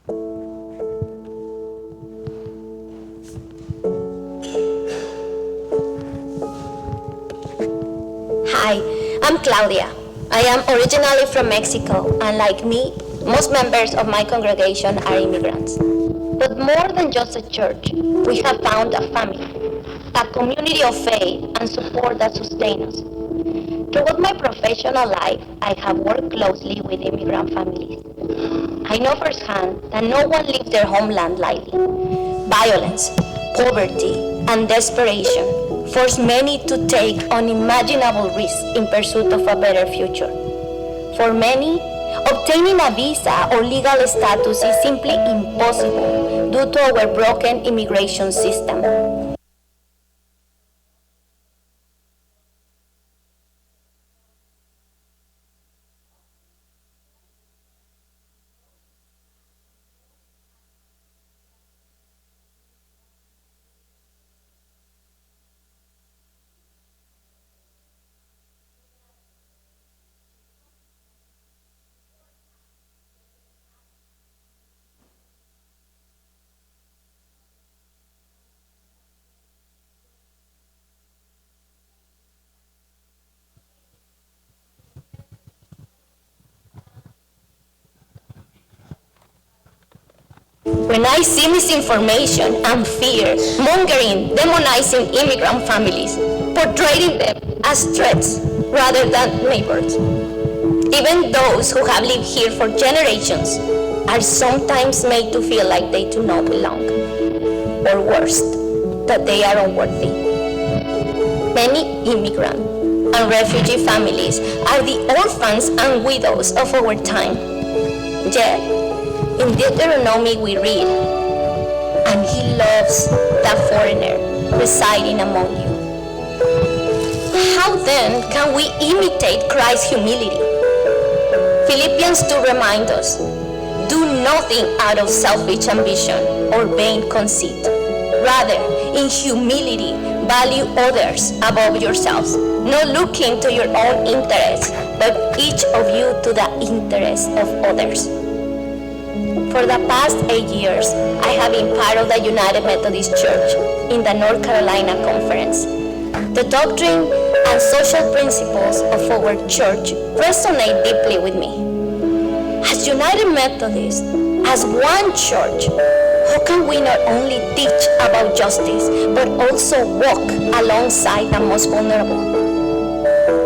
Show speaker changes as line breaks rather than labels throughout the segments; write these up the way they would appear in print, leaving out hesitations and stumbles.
Hi, I'm Claudia. I am originally from Mexico, and like me, most members of my congregation are immigrants. But more than just a church, we have found a family, a community of faith and support that sustains us. Throughout my professional life, I have worked closely with immigrant families. I know firsthand that no one leaves their homeland lightly. Violence, poverty, and desperation force many to take unimaginable risks in pursuit of a better future. For many, obtaining a visa or legal status is simply impossible due to our broken immigration system. When I see misinformation and fear mongering, demonizing immigrant families, portraying them as threats rather than neighbors, even those who have lived here for generations are sometimes made to feel like they do not belong, or worse, that they are unworthy. Many immigrant and refugee families are the orphans and widows of our time. Yet, in Deuteronomy we read, "And he loves the foreigner residing among you." How then can we imitate Christ's humility? Philippians 2 reminds us, "Do nothing out of selfish ambition or vain conceit. Rather, in humility, value others above yourselves, not looking to your own interests, but each of you to the interests of others." For the past 8 years, I have been part of the United Methodist Church in the North Carolina Conference. The doctrine and social principles of our church resonate deeply with me. As United Methodists, as one church, how can we not only teach about justice, but also walk alongside the most vulnerable?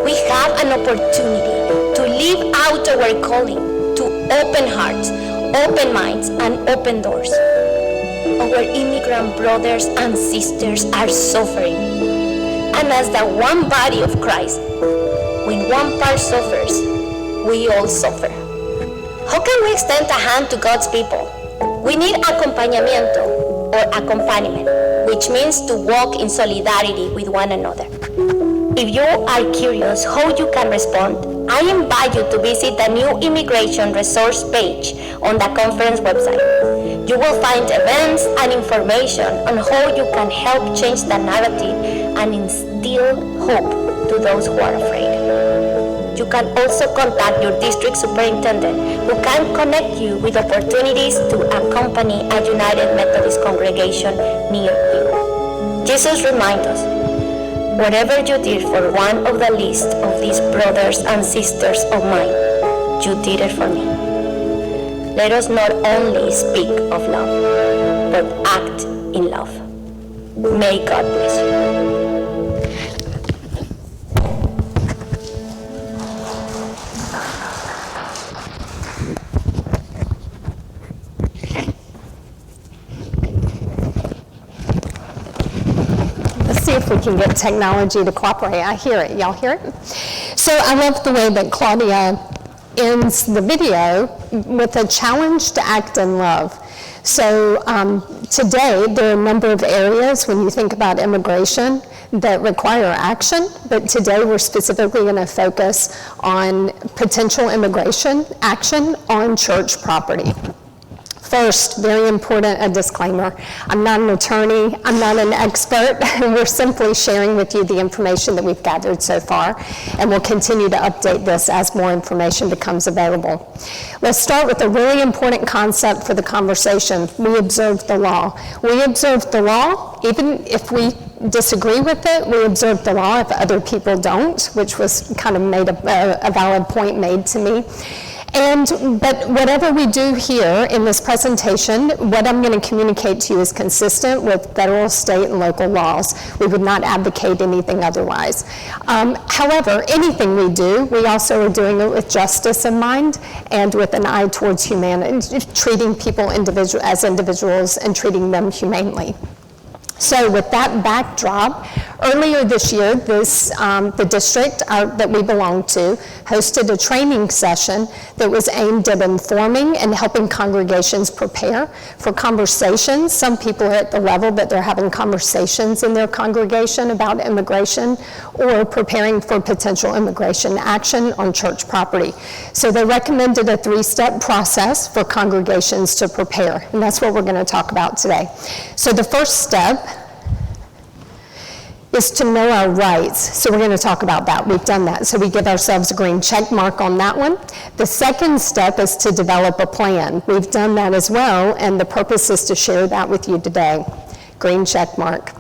We have an opportunity to live out our calling to open hearts, open minds, and open doors. Our immigrant brothers and sisters are suffering. And as the one body of Christ, when one part suffers, we all suffer. How can we extend a hand to God's people? We need acompañamiento or accompaniment, which means to walk in solidarity with one another. If you are curious how you can respond, I invite you to visit the new immigration resource page on the conference website. You will find events and information on how you can help change the narrative and instill hope to those who are afraid. You can also contact your district superintendent, who can connect you with opportunities to accompany a United Methodist congregation near you. Jesus reminds us, "Whatever you did for one of the least of these brothers and sisters of mine, you did it for me." Let us not only speak of love, but act in love. May God bless you.
If we can get technology to cooperate. I hear it. Y'all hear it? So I love the way that Claudia ends the video with a challenge to act in love. So today, there are a number of areas when you think about immigration that require action, but today we're specifically going to focus on potential immigration action on church property. First, very important, a disclaimer. I'm not an attorney, I'm not an expert. We're simply sharing with you the information that we've gathered so far, and we'll continue to update this as more information becomes available. Let's start with a really important concept for the conversation. We observe the law. We observe the law, even if we disagree with it, we observe the law if other people don't, which was kind of made a valid point made to me. But whatever we do here in this presentation, what I'm going to communicate to you is consistent with federal, state, and local laws. We would not advocate anything otherwise. However, anything we do, we also are doing it with justice in mind and with an eye towards humanity, treating people as individuals and treating them humanely. So with that backdrop, earlier this year, the district that we belong to hosted a training session that was aimed at informing and helping congregations prepare for conversations. Some people are at the level that they're having conversations in their congregation about immigration or preparing for potential immigration action on church property. So they recommended a 3-step process for congregations to prepare, and that's what we're going to talk about today. So the first step is to know our rights. So we're going to talk about that. We've done that. So we give ourselves a green check mark on that one. The second step is to develop a plan. We've done that as well, and the purpose is to share that with you today. Green check mark.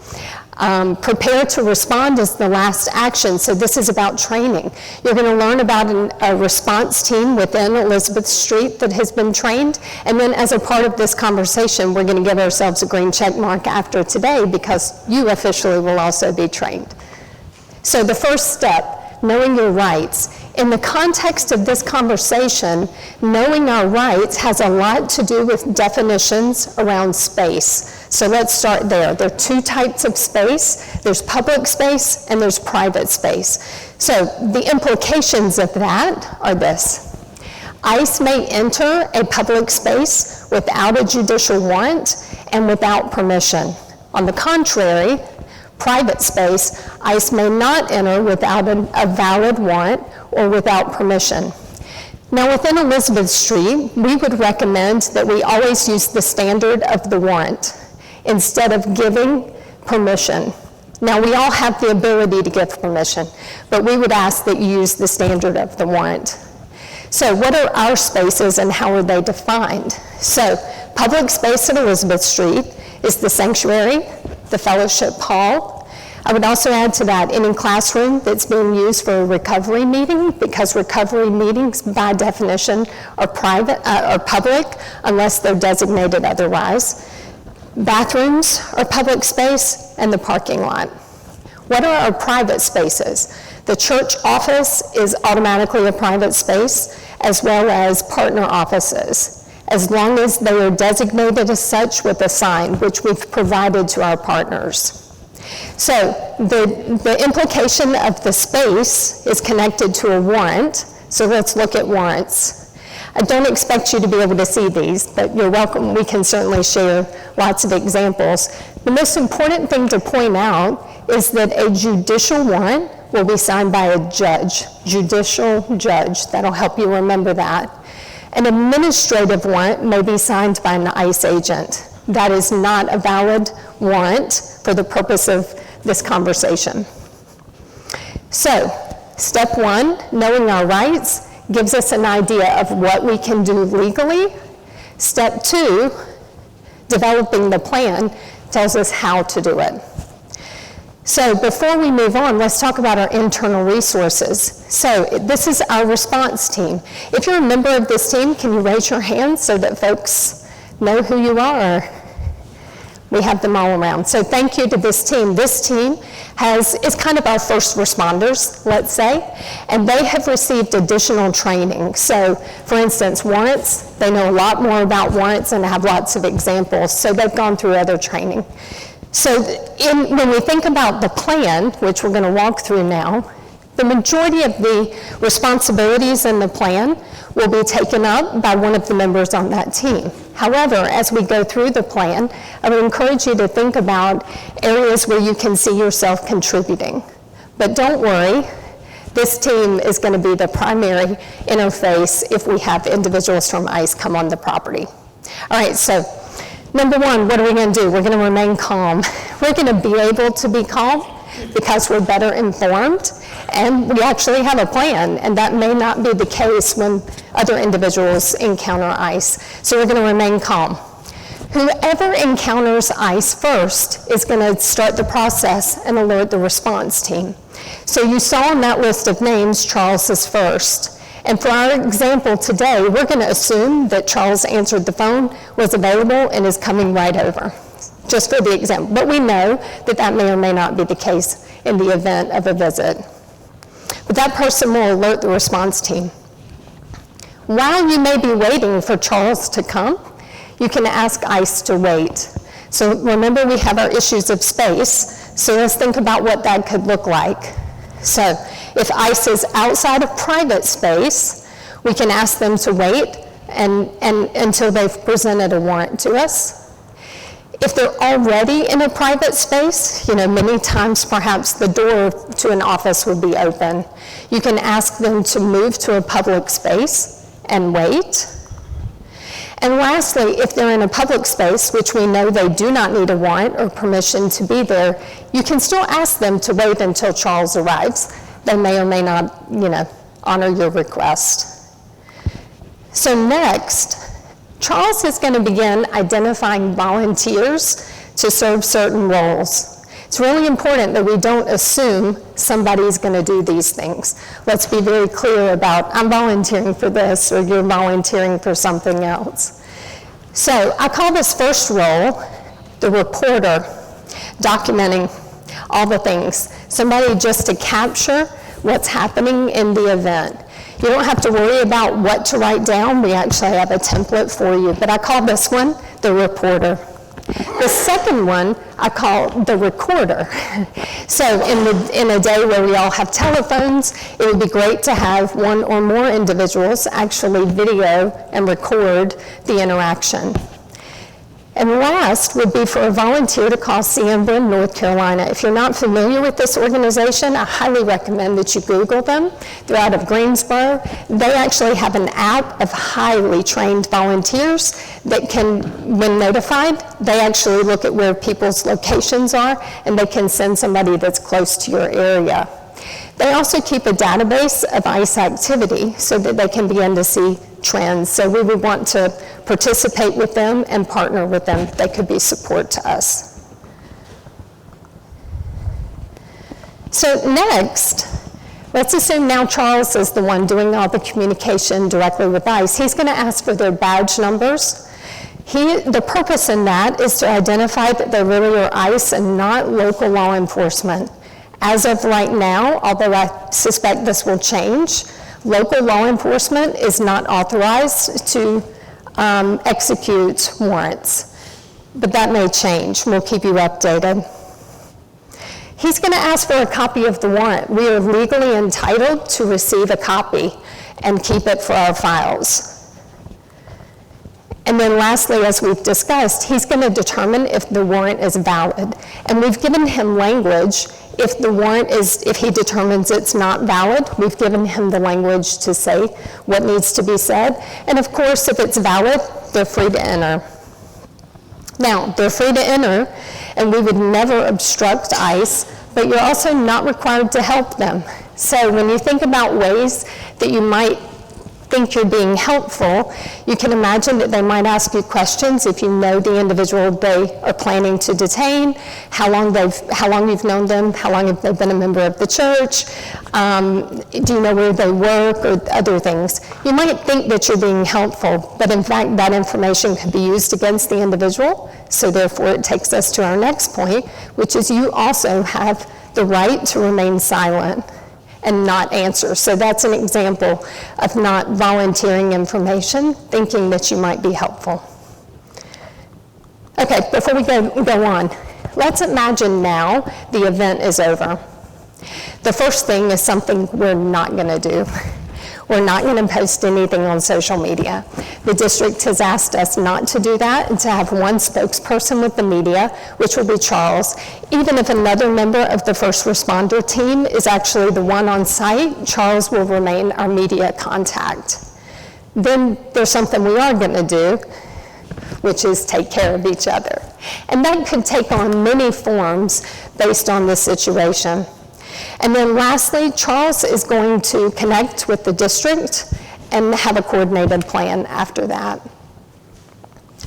Prepare to respond is the last action. So this is about training. You're going to learn about a response team within Elizabeth Street that has been trained. And then as a part of this conversation, we're going to give ourselves a green check mark after today because you officially will also be trained. So the first step, knowing your rights. In the context of this conversation, knowing our rights has a lot to do with definitions around space. So let's start there. There are 2 types of space. There's public space and there's private space. So the implications of that are this. ICE may enter a public space without a judicial warrant and without permission. On the contrary, private space, ICE may not enter without a valid warrant or without permission. Now within Elizabeth Street, we would recommend that we always use the standard of the warrant instead of giving permission. Now we all have the ability to give permission, but we would ask that you use the standard of the warrant. So what are our spaces and how are they defined? So public space at Elizabeth Street is the sanctuary, the fellowship hall. I would also add to that any classroom that's being used for a recovery meeting, because recovery meetings by definition are private or public unless they're designated otherwise. Bathrooms are public space, and the parking lot. What are our private spaces? The church office is automatically a private space, as well as partner offices, as long as they are designated as such with a sign, which we've provided to our partners. So the implication of the space is connected to a warrant, so let's look at warrants. I don't expect you to be able to see these, but you're welcome. We can certainly share lots of examples. The most important thing to point out is that a judicial warrant will be signed by a judge, judicial judge. That'll help you remember that. An administrative warrant may be signed by an ICE agent. That is not a valid warrant for the purpose of this conversation. So, step 1, knowing our rights, gives us an idea of what we can do legally. Step 2, developing the plan, tells us how to do it. So before we move on, let's talk about our internal resources. So this is our response team. If you're a member of this team, can you raise your hand so that folks know who you are? We have them all around. So thank you to this team. This team is kind of our first responders, let's say, and they have received additional training. So for instance, warrants, they know a lot more about warrants and have lots of examples. So they've gone through other training. So when we think about the plan, which we're going to walk through now, the majority of the responsibilities in the plan will be taken up by one of the members on that team. However, as we go through the plan, I would encourage you to think about areas where you can see yourself contributing. But don't worry, this team is going to be the primary interface if we have individuals from ICE come on the property. All right, so number one, what are we going to do? We're going to remain calm. We're going to be able to be calm because we're better informed, and we actually have a plan, and that may not be the case when other individuals encounter ICE. So we're going to remain calm. Whoever encounters ICE first is going to start the process and alert the response team. So you saw on that list of names, Charles is first. And for our example today, we're going to assume that Charles answered the phone, was available, and is coming right over, just for the example. But we know that that may or may not be the case in the event of a visit. But that person will alert the response team. While you may be waiting for Charles to come, you can ask ICE to wait. So remember, we have our issues of space, so let's think about what that could look like. So if ICE is outside of private space, we can ask them to wait and until they've presented a warrant to us. If they're already in a private space, many times perhaps the door to an office would be open. You can ask them to move to a public space and wait. And lastly, if they're in a public space, which we know they do not need a warrant or permission to be there, you can still ask them to wait until Charles arrives. They may or may not, honor your request. So next, Charles is going to begin identifying volunteers to serve certain roles. It's really important that we don't assume somebody's going to do these things. Let's be very clear about, I'm volunteering for this, or you're volunteering for something else. So I call this first role the reporter, documenting all the things. Somebody just to capture what's happening in the event. You don't have to worry about what to write down. We actually have a template for you, but I call this one the reporter. The second one I call the recorder. So in a day where we all have telephones, it would be great to have one or more individuals actually video and record the interaction. And last would be for a volunteer to call CMBIN North Carolina. If you're not familiar with this organization, I highly recommend that you Google them. They're out of Greensboro. They actually have an app of highly trained volunteers that can, when notified, they actually look at where people's locations are, and they can send somebody that's close to your area. They also keep a database of ICE activity so that they can begin to see trends. So we would want to participate with them and partner with them. They could be support to us. So next, let's assume now Charles is the one doing all the communication directly with ICE. He's going to ask for their badge numbers. The purpose in that is to identify that they really are ICE and not local law enforcement. As of right now, although I suspect this will change, local law enforcement is not authorized to execute warrants, but that may change. We'll keep you updated. He's going to ask for a copy of the warrant. We are legally entitled to receive a copy and keep it for our files. And then lastly, as we've discussed, he's going to determine if the warrant is valid. And we've given him language. If the warrant is, if he determines it's not valid, we've given him the language to say what needs to be said. And of course, if it's valid, they're free to enter. Now, they're free to enter, and we would never obstruct ICE, but you're also not required to help them. So when you think about ways that you might think you're being helpful, you can imagine that they might ask you questions if you know the individual they are planning to detain, how long you've known them, how long have they been a member of the church, do you know where they work, or other things. You might think that you're being helpful, but in fact that information could be used against the individual, so therefore it takes us to our next point, which is you also have the right to remain silent and not answer. So that's an example of not volunteering information, thinking that you might be helpful. Okay, before we go on, let's imagine now the event is over. The first thing is something we're not going to do. We're not going to post anything on social media. The district has asked us not to do that and to have one spokesperson with the media, which will be Charles. Even if another member of the first responder team is actually the one on site, Charles will remain our media contact. Then there's something we are going to do. which is take care of each other. And that could take on many forms based on the situation. And then lastly, Charles is going to connect with the district and have a coordinated plan after that.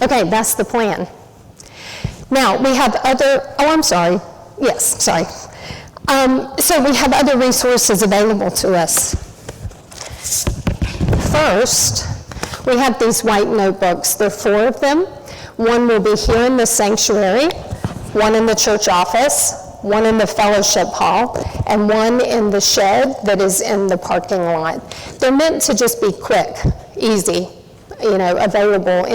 Okay, that's the plan. Now, we have other, so we have other resources available to us. First, we have these white notebooks. There are 4 of them. One will be here in the sanctuary, one in the church office, one in the fellowship hall, and one in the shed that is in the parking lot. They're meant to just be quick, easy, available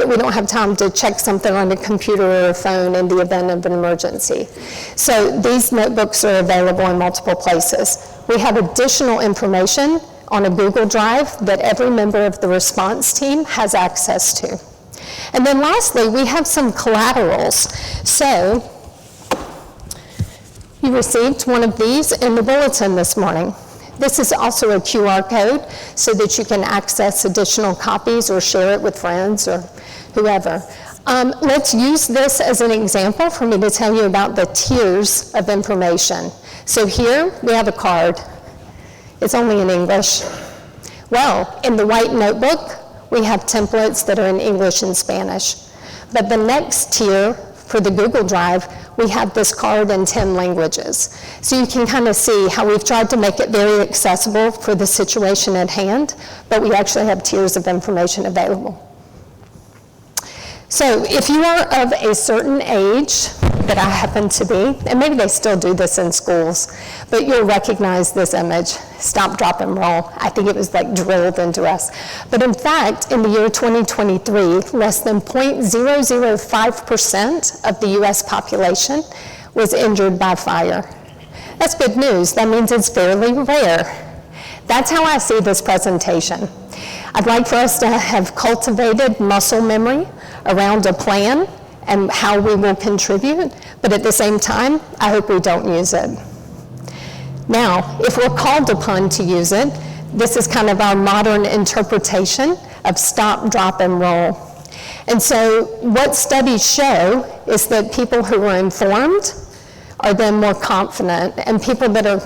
we don't have time to check something on a computer or a phone in the event of an emergency. So these notebooks are available in multiple places. We have additional information on a Google Drive that every member of the response team has access to. And then lastly, we have some collaterals. So you received one of these in the bulletin this morning. This is also a QR code so that you can access additional copies or share it with friends or whoever. Let's use this as an example for me to tell you about the tiers of information. So here we have a card. It's only in English. Well, in the white notebook, we have templates that are in English and Spanish. But the next tier for the Google Drive, we have this card in 10 languages. So you can kind of see how we've tried to make it very accessible for the situation at hand, but we actually have tiers of information available. So if you are of a certain age, that I happen to be, and maybe they still do this in schools, but you'll recognize this image, stop, drop, and roll. I think it was like drilled into us. But in fact, in the year 2023, less than 0.005% of the US population was injured by fire. That's good news. That means it's fairly rare. That's how I see this presentation. I'd like for us to have cultivated muscle memory around a plan and how we will contribute, but at the same time, I hope we don't use it. Now, if we're called upon to use it, this is kind of our modern interpretation of stop, drop, and roll. And so what studies show is that people who are informed are then more confident, and people that are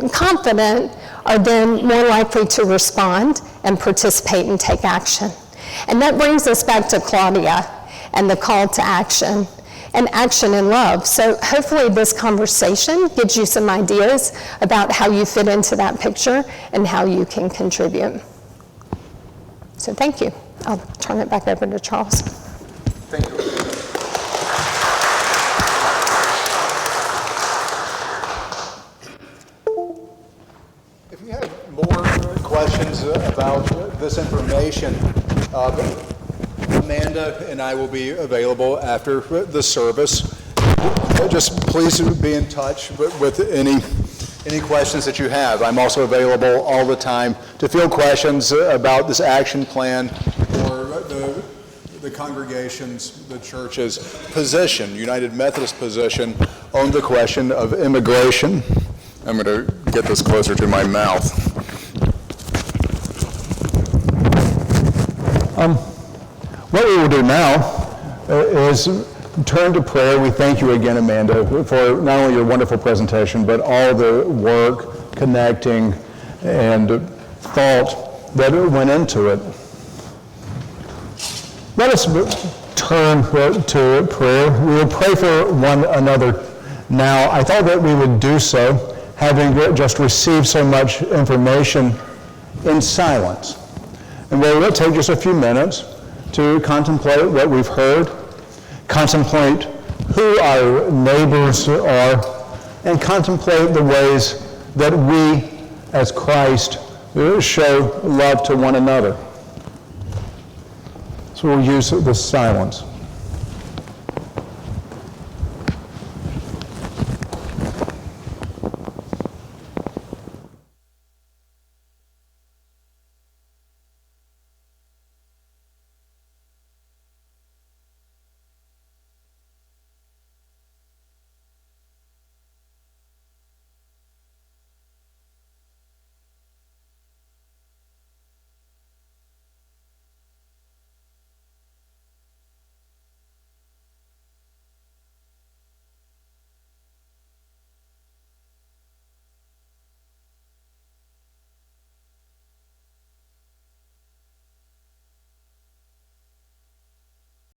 confident are then more likely to respond and participate and take action. And that brings us back to Claudia and the call to action, and action in love. So hopefully this conversation gives you some ideas about how you fit into that picture and how you can contribute. So thank you. I'll turn it back over to Charles.
Thank you. If you have more questions about this information, Amanda and I will be available after the service. Just please be in touch with any questions that you have. I'm also available all the time to field questions about this action plan or the congregation's, the church's position, United Methodist position on the question of immigration. I'm going to get this closer to my mouth. What we will do now is turn to prayer. We thank you again, Amanda, for not only your wonderful presentation, but all the work, connecting, and thought that went into it. Let us turn to prayer. We will pray for one another now. I thought that we would do so, having just received so much information in silence. And we'll take just a few minutes to contemplate what we've heard, contemplate who our neighbors are, and contemplate the ways that we, as Christ, show love to one another. So we'll use this silence.